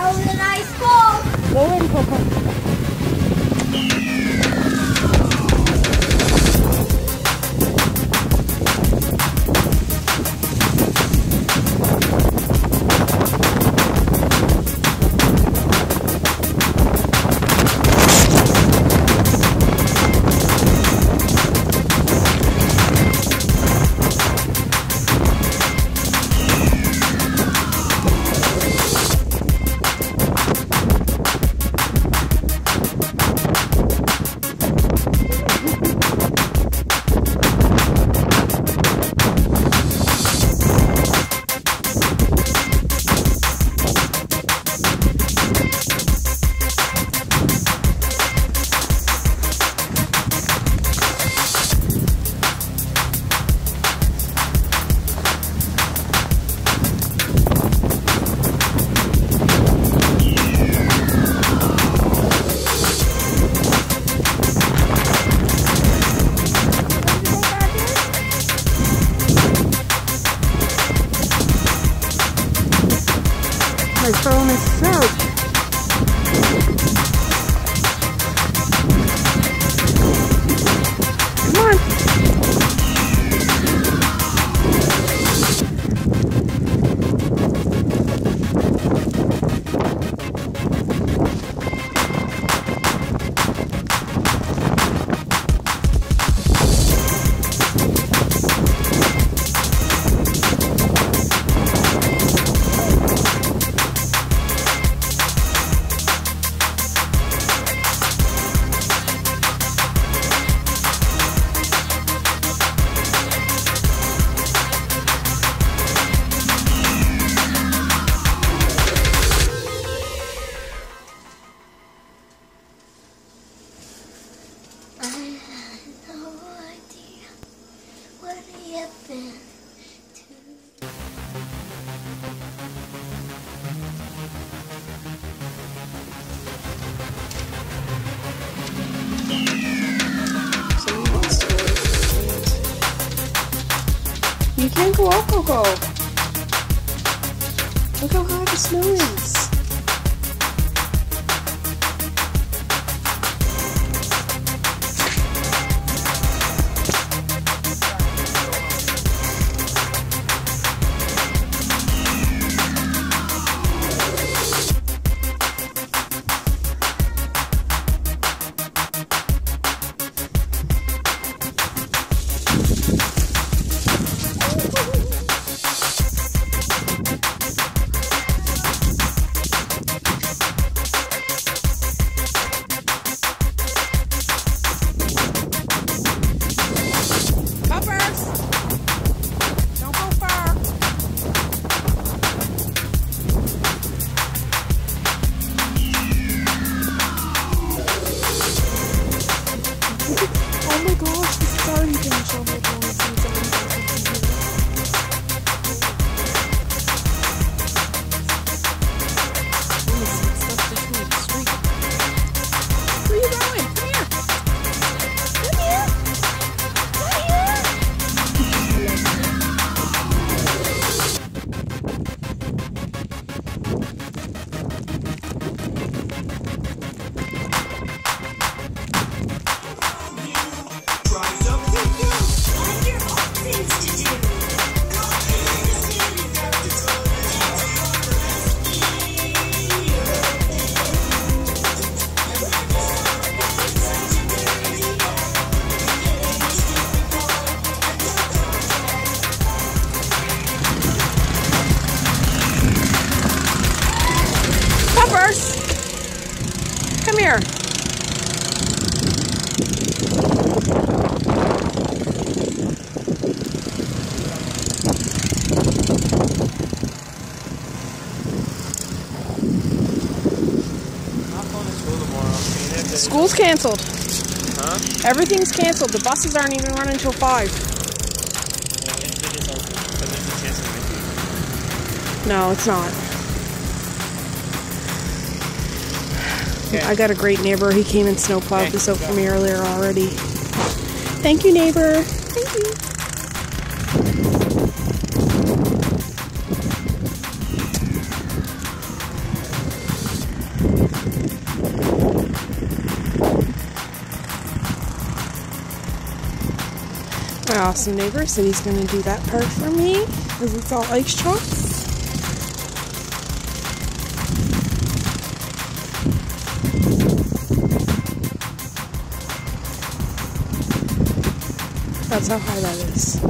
was a nice fall. Go in, Coco. My phone is soaked. Come on. You can't go out, Coco. Look how high the snow is. Oh my gosh, this is already going to show my bones since I'm Where are you going? Come here. Come here. Come here. Come here. School's canceled. Huh? Everything's canceled. The buses aren't even running until 5. No, it's not. Okay. I got a great neighbor. He came and snowplowed this out for me earlier already. Thank you, neighbor. Thank you. My awesome neighbor said he's going to do that part for me because it's all ice chalk. That's how high that is.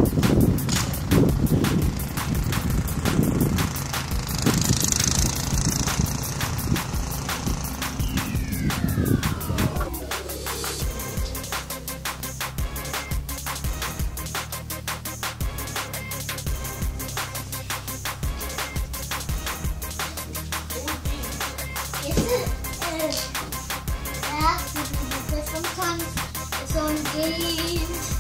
Because sometimes it's on games.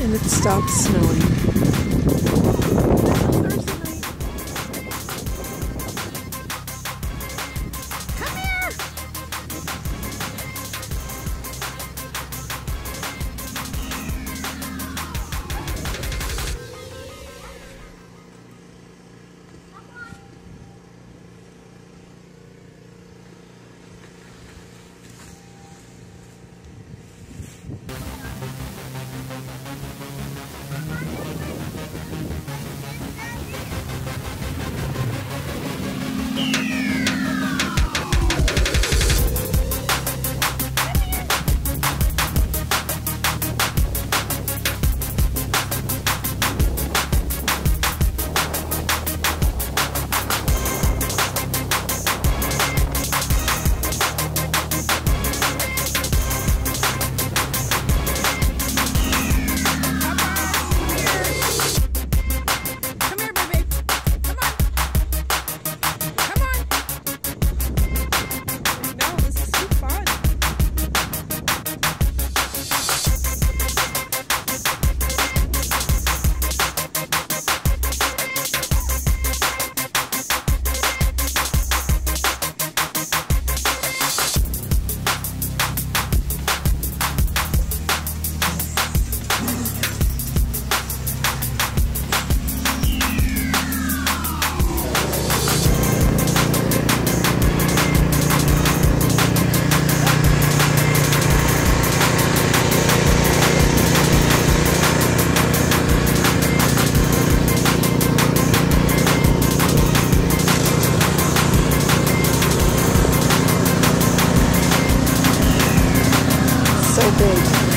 And it stopped snowing. So big.